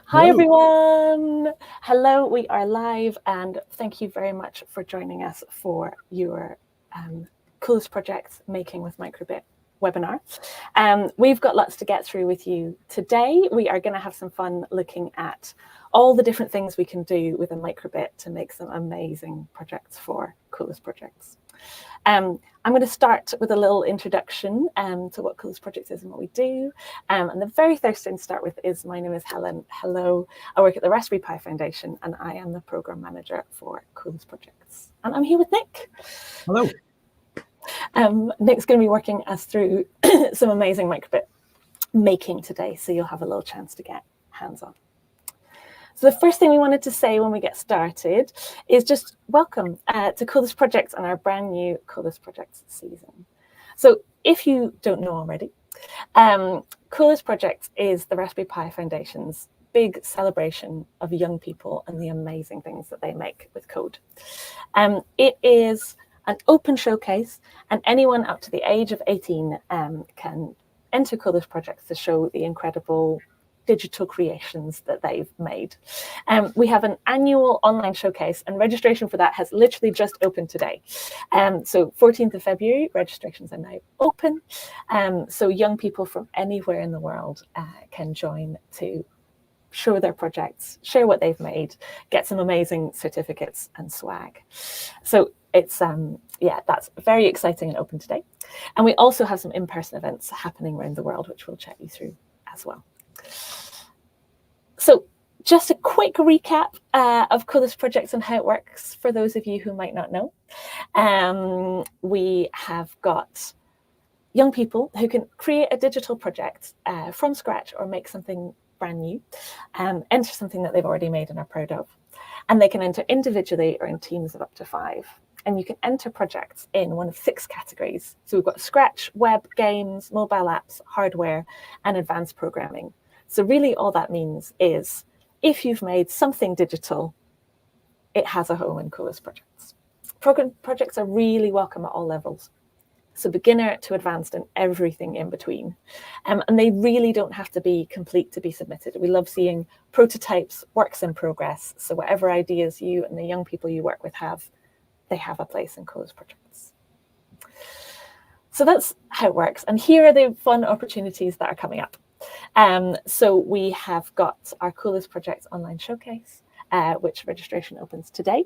Hi, Hello. everyone. Hello, we are live, and thank you very much for joining us for your Coolest Projects Making with Microbit webinar. We've got lots to get through with you today. We are going to have some fun looking at all the different things we can do with a microbit to make some amazing projects for Coolest Projects. I'm going to start with a little introduction to what Coolest Projects is and what we do. And the very first thing to start with is my name is Helen. Hello, I work at the Raspberry Pi Foundation and I am the program manager for Coolest Projects. And I'm here with Nick. Hello. Nick's going to be working us through some amazing microbit making today, so you'll have a little chance to get hands-on. So the first thing we wanted to say when we get started is just welcome to Coolest Projects and our brand new Coolest Projects season. So if you don't know already, Coolest Projects is the Raspberry Pi Foundation's big celebration of young people and the amazing things that they make with code. It is an open showcase, and anyone up to the age of 18 can enter Coolest Projects to show the incredible digital creations that they've made. We have an annual online showcase, and registration for that has literally just opened today. So 14th of February, registrations are now open. So young people from anywhere in the world can join to show their projects, share what they've made, get some amazing certificates and swag. So it's, yeah, that's very exciting and open today. And we also have some in-person events happening around the world, which we'll chat you through as well. So just a quick recap of Coolest Projects and how it works for those of you who might not know. We have got young people who can create a digital project from scratch or make something brand new, enter something that they've already made and are proud of. And they can enter individually or in teams of up to 5. And you can enter projects in one of 6 categories. So we've got Scratch, web, games, mobile apps, hardware, and advanced programming. So really all that means is if you've made something digital, it has a home in Coolest Projects. Projects are really welcome at all levels. So beginner to advanced and everything in between. And they really don't have to be complete to be submitted. We love seeing prototypes, works in progress. So whatever ideas you and the young people you work with have, they have a place in Coolest Projects. So that's how it works. And here are the fun opportunities that are coming up. So we have got our Coolest Projects online showcase, which registration opens today.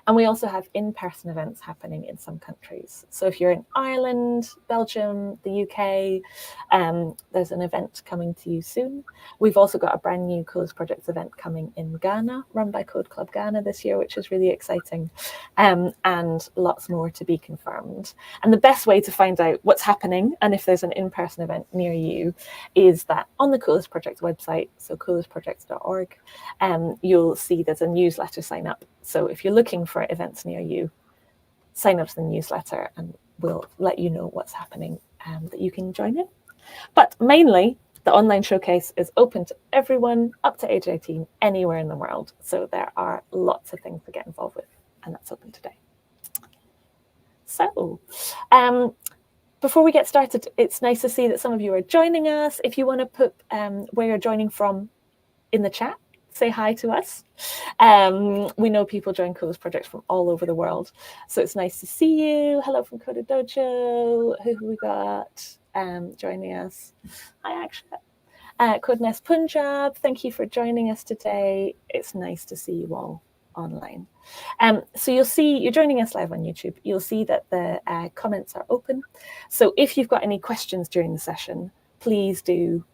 And we also have in-person events happening in some countries. So if you're in Ireland, Belgium, the UK, there's an event coming to you soon. We've also got a brand new Coolest Projects event coming in Ghana, run by Code Club Ghana this year, which is really exciting, and lots more to be confirmed. And the best way to find out what's happening and if there's an in-person event near you is that on the Coolest Projects website, so coolestprojects.org, you'll see there's a newsletter sign up. So if you're looking for events near you, sign up to the newsletter and we'll let you know what's happening that you can join in. But mainly, the online showcase is open to everyone up to age 18 anywhere in the world. So there are lots of things to get involved with, and that's open today. So before we get started, it's nice to see that some of you are joining us. If you want to put where you're joining from in the chat, say hi to us. We know people join Coolest Projects from all over the world, so it's nice to see you. Hello from Coda Dojo. Who have we got joining us? Hi, Akshat. Codeness Punjab, thank you for joining us today. It's nice to see you all online. So you'll see, you're joining us live on YouTube, you'll see that the comments are open. So if you've got any questions during the session, please do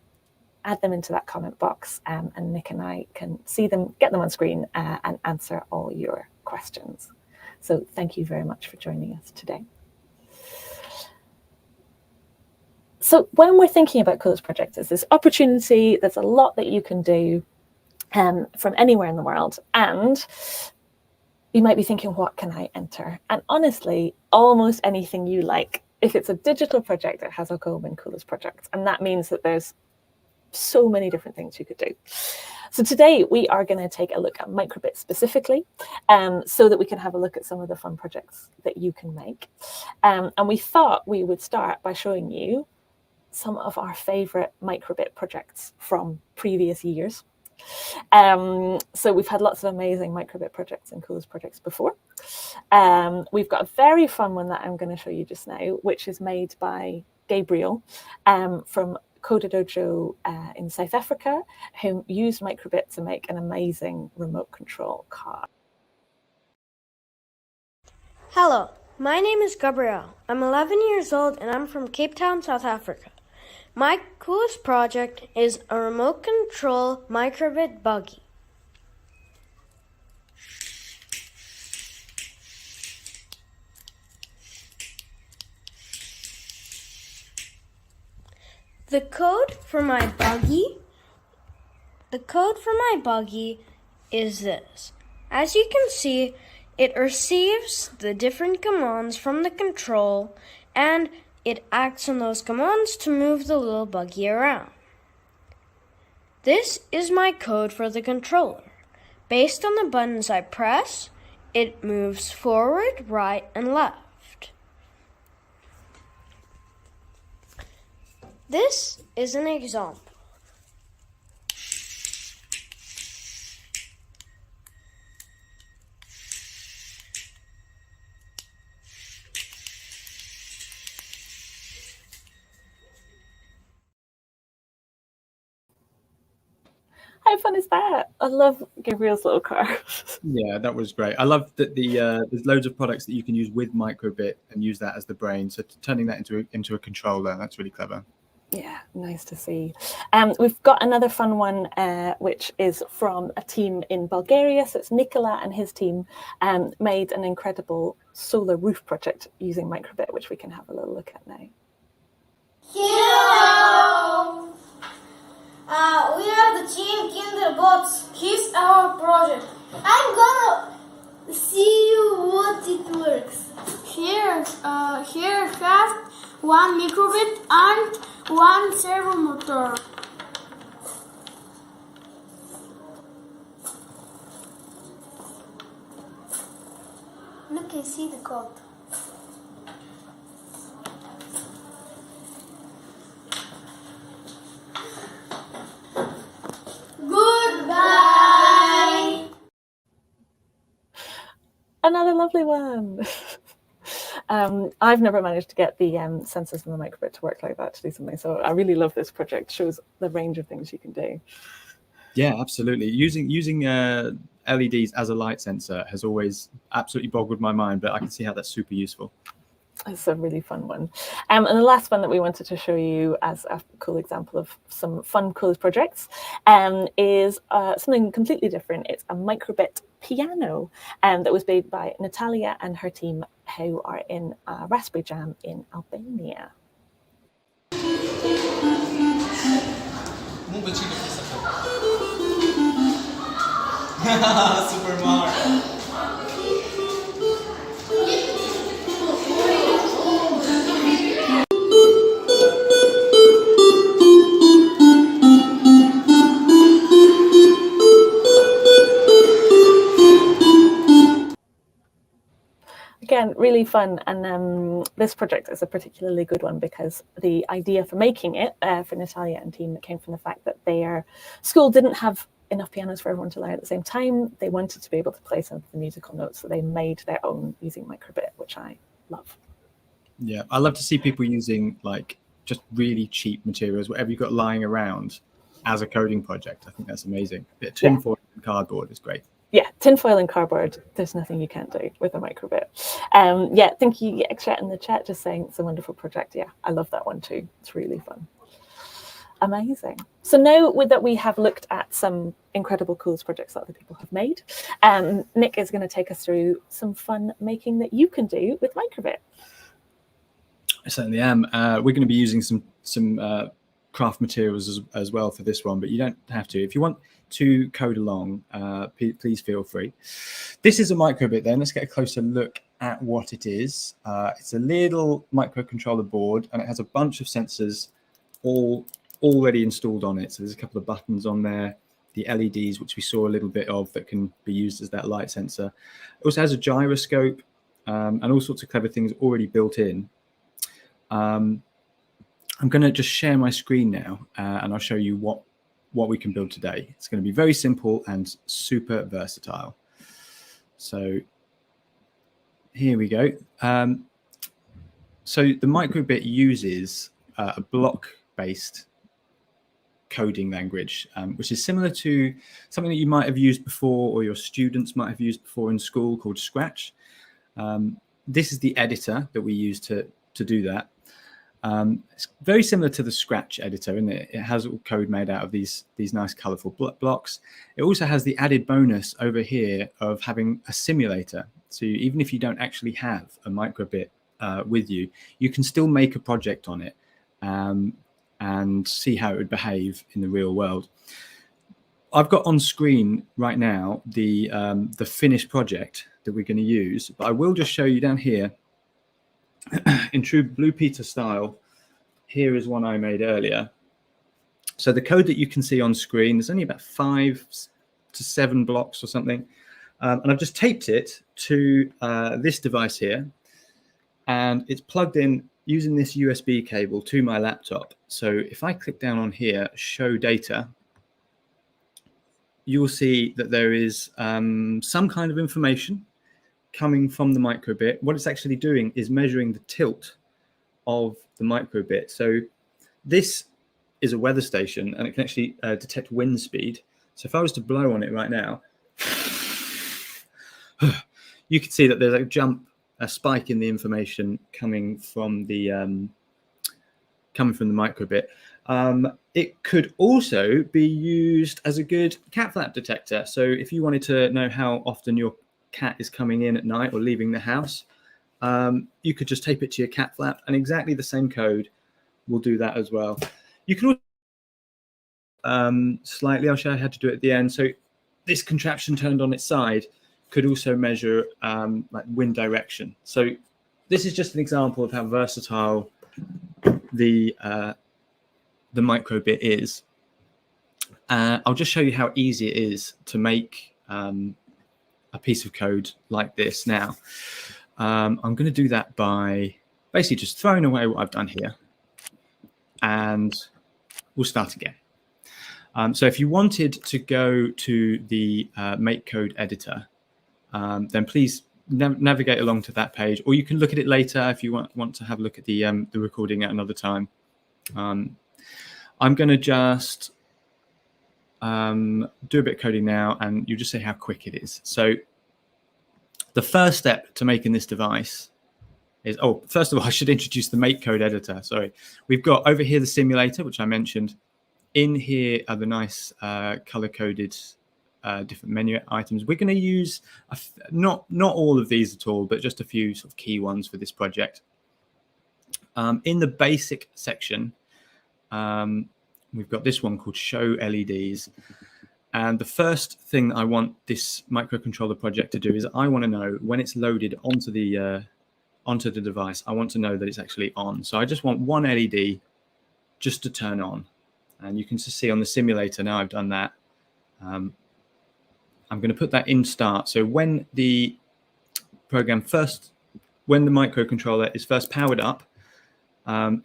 add them into that comment box, and Nick and I can see them, get them on screen, and answer all your questions. So thank you very much for joining us today. So when we're thinking about Coolest Projects, there's this opportunity, there's a lot that you can do from anywhere in the world. And you might be thinking, what can I enter? And honestly, almost anything you like. If it's a digital project, it has a home in Coolest Projects. And that means that there's so many different things you could do. So today we are going to take a look at microbit specifically, so that we can have a look at some of the fun projects that you can make. And we thought we would start by showing you some of our favorite microbit projects from previous years. So we've had lots of amazing microbit projects and coolers projects before. We've got a very fun one that I'm going to show you just now, which is made by Gabriel from Kododojo in South Africa, who used microbit to make an amazing remote control car. Hello, my name is Gabriel. I'm 11 years old and I'm from Cape Town, South Africa. My coolest project is a remote control microbit buggy. The code for my buggy is this. As you can see, it receives the different commands from the control and it acts on those commands to move the little buggy around. This is my code for the controller. Based on the buttons I press, it moves forward, right, and left. This is an example. How fun is that? I love Gabriel's little car. Yeah, that was great. I love that there's loads of products that you can use with microbit and use that as the brain. So turning that into a controller, that's really clever. Yeah, nice to see. We've got another fun one, which is from a team in Bulgaria. So it's Nicola and his team made an incredible solar roof project using microbit, which we can have a little look at now. Hello! We are the team Kinderbots. Here's our project. I'm gonna see you what it works. Here has one microbit and one servo motor. Look and see the code. Goodbye. Another lovely one. I've never managed to get the sensors in the microbit to work like that to do something. So I really love this project. It shows the range of things you can do. Yeah, absolutely. Using LEDs as a light sensor has always absolutely boggled my mind, but I can see how that's super useful. It's a really fun one. And the last one that we wanted to show you as a cool example of some fun coolest projects is something completely different. It's a microbit piano that was made by Natalia and her team, who are in Raspberry Jam in Albania. Super Mario. Again, really fun, and this project is a particularly good one because the idea for making it for Natalia and team came from the fact that their school didn't have enough pianos for everyone to learn at the same time. They wanted to be able to play some of the musical notes, so they made their own using microbit, which I love. Yeah, I love to see people using like just really cheap materials, whatever you've got lying around, as a coding project. I think that's amazing. A bit of tinfoil and cardboard is great. Yeah, tinfoil and cardboard, there's nothing you can't do with a microbit. Yeah, thank you, Extra, in the chat, just saying it's a wonderful project. Yeah, I love that one too. It's really fun. Amazing. So now that we have looked at some incredible coolest projects that other people have made, Nick is going to take us through some fun making that you can do with microbit. I certainly am. We're going to be using some craft materials as well for this one, but you don't have to. If you want to code along, please feel free. This is a microbit then. Let's get a closer look at what it is. It's a little microcontroller board and it has a bunch of sensors all already installed on it. So there's a couple of buttons on there, the LEDs, which we saw a little bit of, that can be used as that light sensor. It also has a gyroscope and all sorts of clever things already built in. I'm going to just share my screen now and I'll show you what what we can build today. It's going to be very simple and super versatile. So here we go. So the microbit uses a block-based coding language, which is similar to something that you might have used before, or your students might have used before in school, called Scratch. This is the editor that we use to do that. It's very similar to the Scratch editor, and it has all code made out of these nice colorful blocks. It also has the added bonus over here of having a simulator. So even if you don't actually have a microbit with you, you can still make a project on it and see how it would behave in the real world. I've got on screen right now the finished project that we're going to use, but I will just show you down here in true Blue Peter style. Here is one I made earlier. So the code that you can see on screen, there's only about 5 to 7 blocks or something. And I've just taped it to this device here. And it's plugged in using this USB cable to my laptop. So if I click down on here, show data, you'll see that there is some kind of information coming from the microbit. What it's actually doing is measuring the tilt of the microbit. So this is a weather station, and it can actually detect wind speed. So if I was to blow on it right now, you can see that there's a spike in the information coming from the microbit. It could also be used as a good cat flap detector. So if you wanted to know how often your cat is coming in at night or leaving the house, you could just tape it to your cat flap, and exactly the same code will do that as well. You can also slightly, I'll show you how to do it at the end. So this contraption turned on its side could also measure like wind direction. So this is just an example of how versatile the microbit is. I'll just show you how easy it is to make a piece of code like this now. I'm going to do that by basically just throwing away what I've done here, and we'll start again. So if you wanted to go to the make code editor, then please navigate along to that page, or you can look at it later if you want to have a look at the recording at another time. I'm going to just do a bit of coding now, and you just see how quick it is. So the first step to making this device is, first of all, I should introduce the make code editor. Sorry. We've got over here the simulator, which I mentioned. In here are the nice color-coded different menu items. We're going to use not all of these at all, but just a few sort of key ones for this project. In the basic section, we've got this one called show LEDs. And the first thing I want this microcontroller project to do is I want to know when it's loaded onto the device, I want to know that it's actually on. So I just want one LED just to turn on. And you can just see on the simulator now I've done that. I'm going to put that in start. So when the microcontroller is first powered up,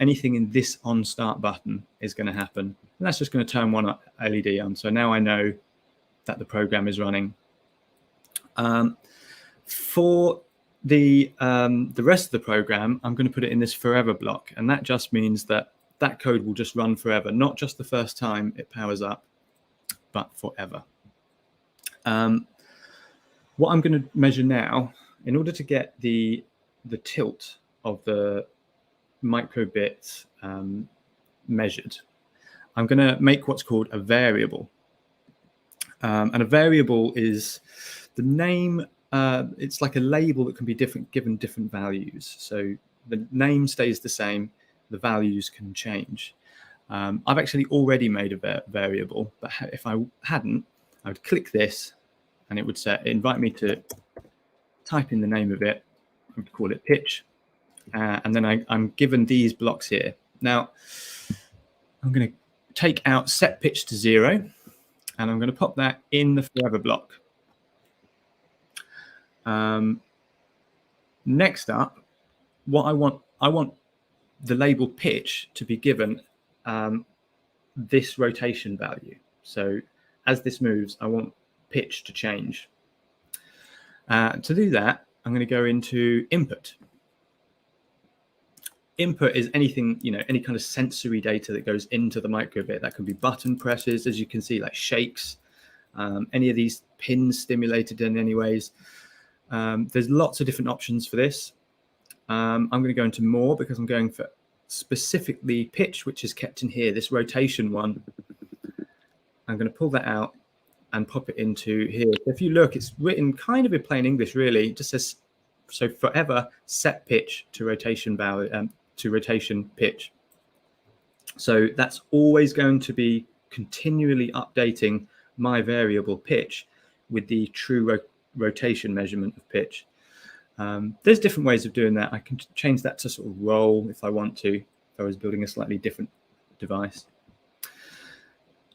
anything in this on start button is going to happen. And that's just going to turn one LED on. So now I know that the program is running. For the rest of the program, I'm going to put it in this forever block. And that just means that code will just run forever, not just the first time it powers up, but forever. What I'm going to measure now, in order to get the tilt of the microbit measured, I'm going to make what's called a variable. And a variable is the name. It's like a label that can be given different values. So the name stays the same, the values can change. I've actually already made a variable, but if I hadn't, I would click this, and it would invite me to type in the name of it. I would call it pitch, and then I'm given these blocks here. Now I'm going to take out set pitch to 0, and I'm going to pop that in the forever block. Next up, what I want the label pitch to be given this rotation value. So as this moves, I want pitch to change. To do that, I'm going to go into input. Input is anything, any kind of sensory data that goes into the microbit. That can be button presses, as you can see, like shakes, any of these pins stimulated in any ways. There's lots of different options for this. I'm going to go into more because I'm going for specifically pitch, which is kept in here, this rotation one. I'm going to pull that out and pop it into here. If you look, it's written kind of in plain English, really. It just says, so forever set pitch to rotation value, to rotation pitch. So that's always going to be continually updating my variable pitch with the true rotation measurement of pitch. There's different ways of doing that. I can change that to sort of roll if I want to, if I was building a slightly different device.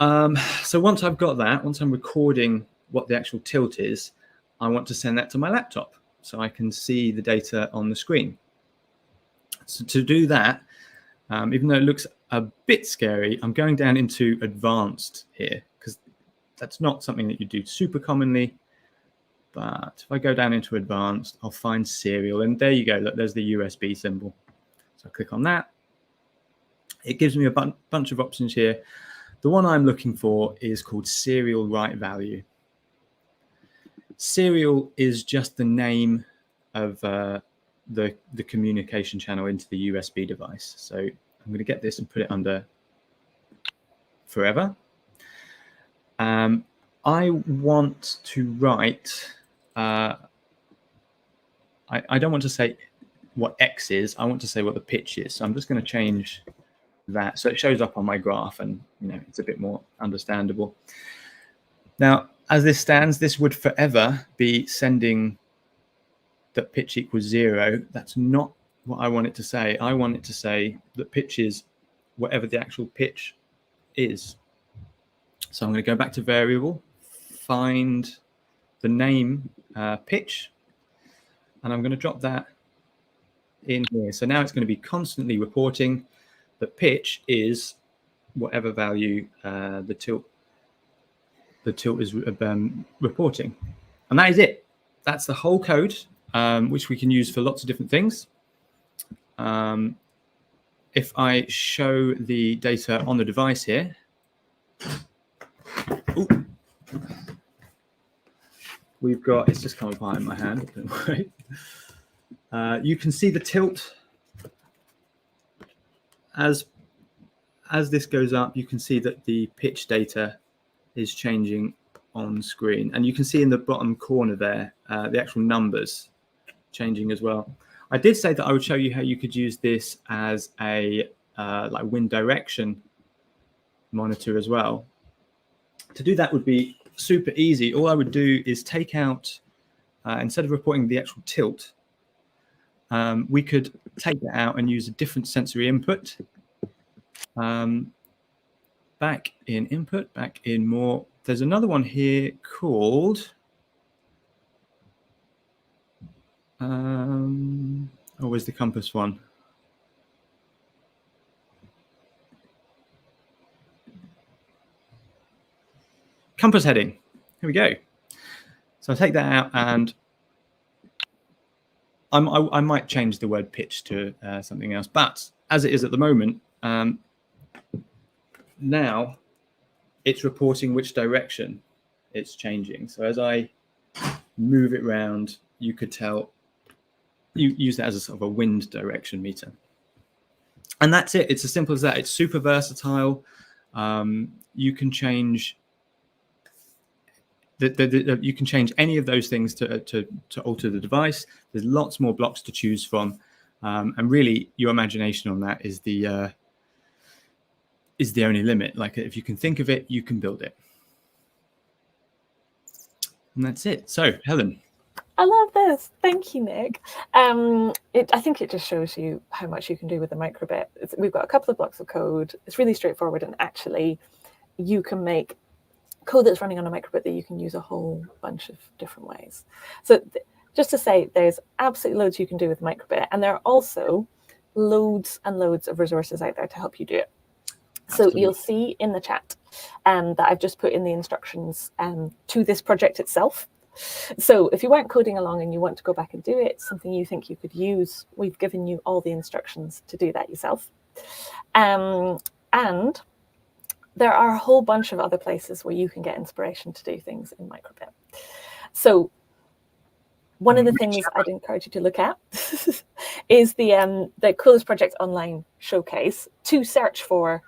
So once I've got that, once I'm recording what the actual tilt is, I want to send that to my laptop so I can see the data on the screen. So to do that, even though it looks a bit scary, I'm going down into advanced here because that's not something that you do super commonly. But if I go down into advanced, I'll find serial. And there you go. Look, there's the USB symbol. So I click on that. It gives me a bunch of options here. The one I'm looking for is called serial write value. Serial is just the name of the communication channel into the USB device. So I'm going to get this and put it under forever. I want to write, I don't want to say what X is, I want to say what the pitch is. So I'm just going to change that so it shows up on my graph and it's a bit more understandable. Now, as this stands, this would forever be sending that pitch equals 0. That's not what I want it to say. I want it to say that pitch is whatever the actual pitch is. So I'm going to go back to variable, find the name pitch, and I'm going to drop that in here. So now it's going to be constantly reporting that pitch is whatever value the tilt is reporting. And that is it. That's the whole code, which we can use for lots of different things. If I show the data on the device here, we've got, it's just come apart in my hand, don't worry. You can see the tilt as this goes up. You can see that the pitch data is changing on screen, and you can see in the bottom corner there the actual numbers changing as well. I did say that I would show you how you could use this as a like wind direction monitor as well. To do that would be super easy. All I would do is take out, instead of reporting the actual tilt, we could take that out and use a different sensory input. Back in input, back in more. There's another one here called, where's the compass one? Compass heading. Here we go. So I take that out and I might change the word pitch to something else, but as it is at the moment, now it's reporting which direction it's changing. So as I move it around, you could tell, you use that as a sort of a wind direction meter. And that's it. It's as simple as that. It's super versatile. You can change you can change any of those things to alter the device. There's lots more blocks to choose from, and really your imagination on that is the only limit. Like, if you can think of it, you can build it. And that's it. So, Helen. I love this. Thank you, Nick. I think it just shows you how much you can do with the microbit. We've got a couple of blocks of code. It's really straightforward, and actually you can make code that's running on a microbit that you can use a whole bunch of different ways. So just to say, there's absolutely loads you can do with microbit, and there are also loads and loads of resources out there to help you do it. So you'll see in the chat that I've just put in the instructions to this project itself. So if you weren't coding along and you want to go back and do it, something you think you could use, we've given you all the instructions to do that yourself. And there are a whole bunch of other places where you can get inspiration to do things in microbit. So one of the things I'd encourage you to look at is the Coolest Project Online showcase to search for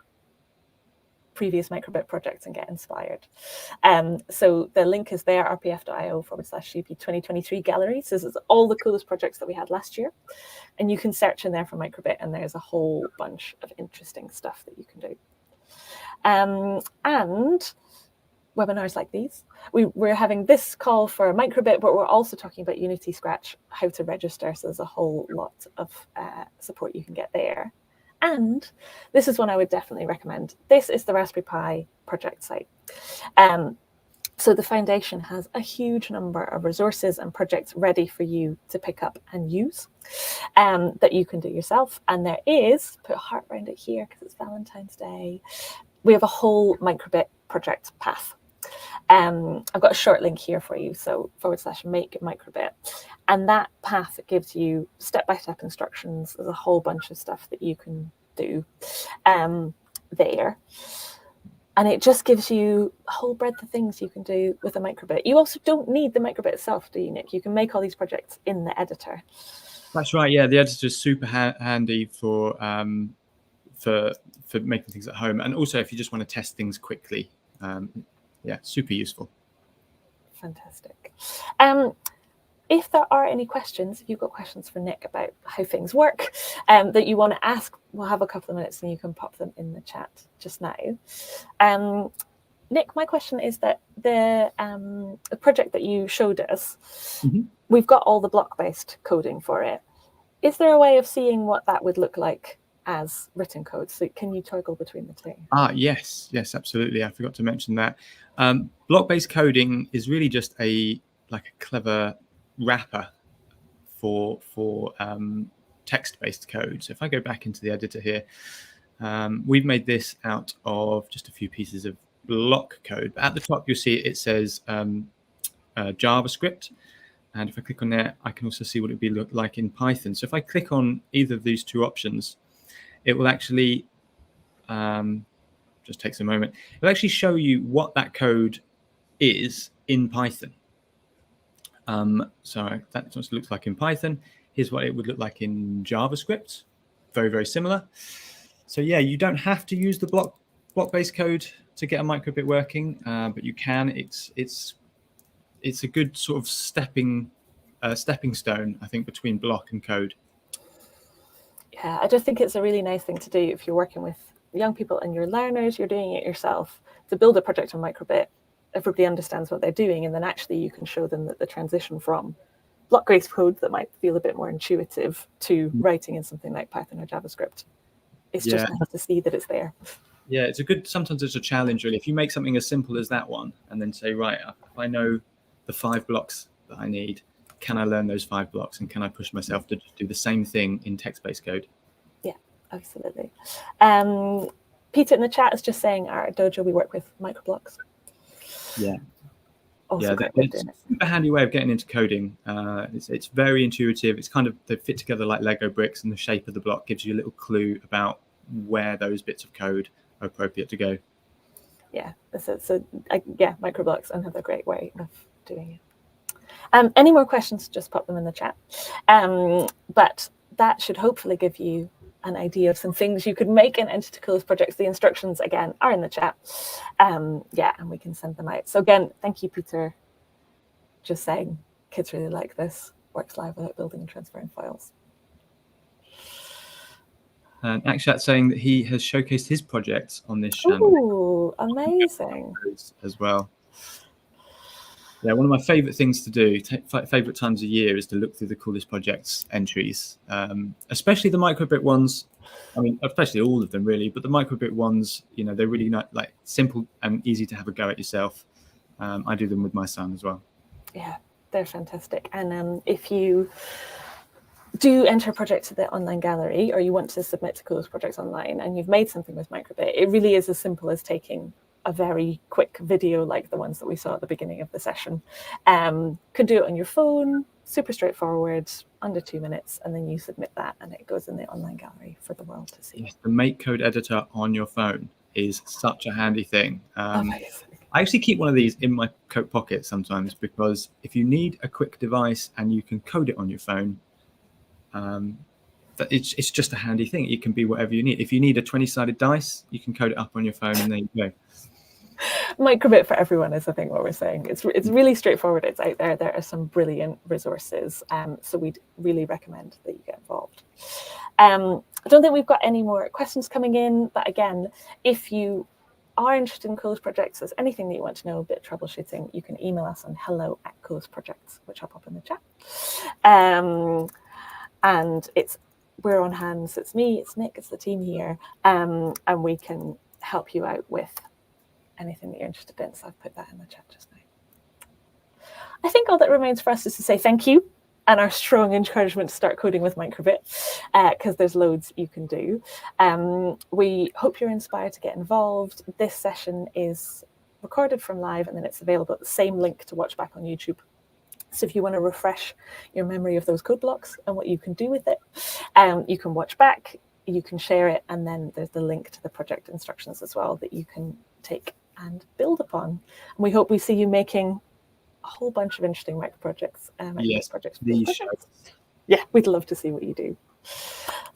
previous microbit projects and get inspired. So the link is there, rpf.io/CP 2023 galleries. This is all the coolest projects that we had last year. And you can search in there for microbit, and there's a whole bunch of interesting stuff that you can do. And webinars like these, we're having this call for microbit, but we're also talking about Unity, Scratch, how to register. So there's a whole lot of support you can get there. And this is one I would definitely recommend. This is the Raspberry Pi project site. So the foundation has a huge number of resources and projects ready for you to pick up and use that you can do yourself. And there is, put a heart around it here because it's Valentine's Day, we have a whole microbit project path. I've got a short link here for you, so /make microbit. And that path gives you step-by-step instructions. There's a whole bunch of stuff that you can do there. And it just gives you a whole breadth of things you can do with a microbit. You also don't need the microbit itself, do you, Nick? You can make all these projects in the editor. That's right. Yeah, the editor is super handy for making things at home, and also if you just want to test things quickly. Yeah, super useful. Fantastic. If there are any questions, if you've got questions for Nick about how things work that you want to ask, we'll have a couple of minutes and you can pop them in the chat just now. Nick, my question is that the project that you showed us, we've got all the block-based coding for it. Is there a way of seeing what that would look like as written code? So can you toggle between the two? Yes, absolutely. I forgot to mention that. Block-based coding is really just a clever wrapper for text-based code. So if I go back into the editor here, we've made this out of just a few pieces of block code. But at the top, you'll see it says JavaScript. And if I click on there, I can also see what it would look like in Python. So if I click on either of these two options, it will actually, just takes a moment, it will actually show you what that code is in Python. So that's what it looks like in Python. Here's what it would look like in JavaScript. Very, very similar. So yeah, you don't have to use the block-based code to get a microbit working, but you can. It's a good sort of stepping stone, I think, between block and code. Yeah, I just think it's a really nice thing to do if you're working with young people and you're learners, you're doing it yourself, to build a project on microbit. Everybody understands what they're doing, and then actually you can show them that the transition from block-based code that might feel a bit more intuitive to writing in something like Python or JavaScript. It's just nice to see that it's there. Yeah, sometimes it's a challenge, really. If you make something as simple as that one and then say, right, if I know the 5 blocks that I need, can I learn those 5 blocks, and can I push myself to do the same thing in text-based code? Yeah, absolutely. Peter in the chat is just saying, our dojo, we work with microblocks. Yeah. Also it's a super handy way of getting into coding. It's very intuitive. It's kind of, they fit together like Lego bricks, and the shape of the block gives you a little clue about where those bits of code are appropriate to go. Yeah, microblocks, another great way of doing it. Any more questions, just pop them in the chat. But that should hopefully give you an idea of some things you could make in Enter to Coolest projects. The instructions, again, are in the chat. And we can send them out. So again, thank you, Peter. Just saying, kids really like this. Works live without building and transferring files. And Akshat's saying that he has showcased his projects on this channel. Ooh, amazing. As well. Yeah, one of my favorite things to do, favorite times of year, is to look through the Coolest Projects entries, especially the microbit ones. I mean, especially all of them, really, but the microbit ones, they're really like simple and easy to have a go at yourself. I do them with my son as well. Yeah, they're fantastic. And if you do enter projects to the online gallery, or you want to submit to Coolest Projects Online, and you've made something with microbit, it really is as simple as taking a very quick video like the ones that we saw at the beginning of the session. Could do it on your phone, super straightforward, under 2 minutes, and then you submit that and it goes in the online gallery for the world to see. Yes, the Make Code editor on your phone is such a handy thing. Amazing. I actually keep one of these in my coat pocket sometimes, because if you need a quick device and you can code it on your phone, it's just a handy thing. It can be whatever you need. If you need a 20-sided dice, you can code it up on your phone, and there you go. Microbit for everyone is, I think, what we're saying. It's really straightforward. It's out there. There are some brilliant resources. So we'd really recommend that you get involved. I don't think we've got any more questions coming in, but again, if you are interested in Coolest Projects, there's anything that you want to know, a bit of troubleshooting, you can email us on hello@coolestprojects, which I'll pop in the chat. And we're on hands. It's me, it's Nick, it's the team here, and we can help you out with anything that you're interested in. So I've put that in the chat just now. I think all that remains for us is to say thank you and our strong encouragement to start coding with microbit, because there's loads you can do. We hope you're inspired to get involved. This session is recorded from live, and then it's available at the same link to watch back on YouTube. So if you want to refresh your memory of those code blocks and what you can do with it, you can watch back, you can share it, and then there's the link to the project instructions as well that you can take and build upon. And we hope we see you making a whole bunch of interesting micro projects. Yes, projects. Yeah, we'd love to see what you do.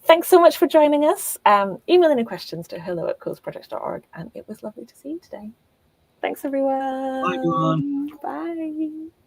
Thanks so much for joining us. Email any questions to hello@coolestprojects.org, and it was lovely to see you today. Thanks, everyone. Bye, everyone. Bye.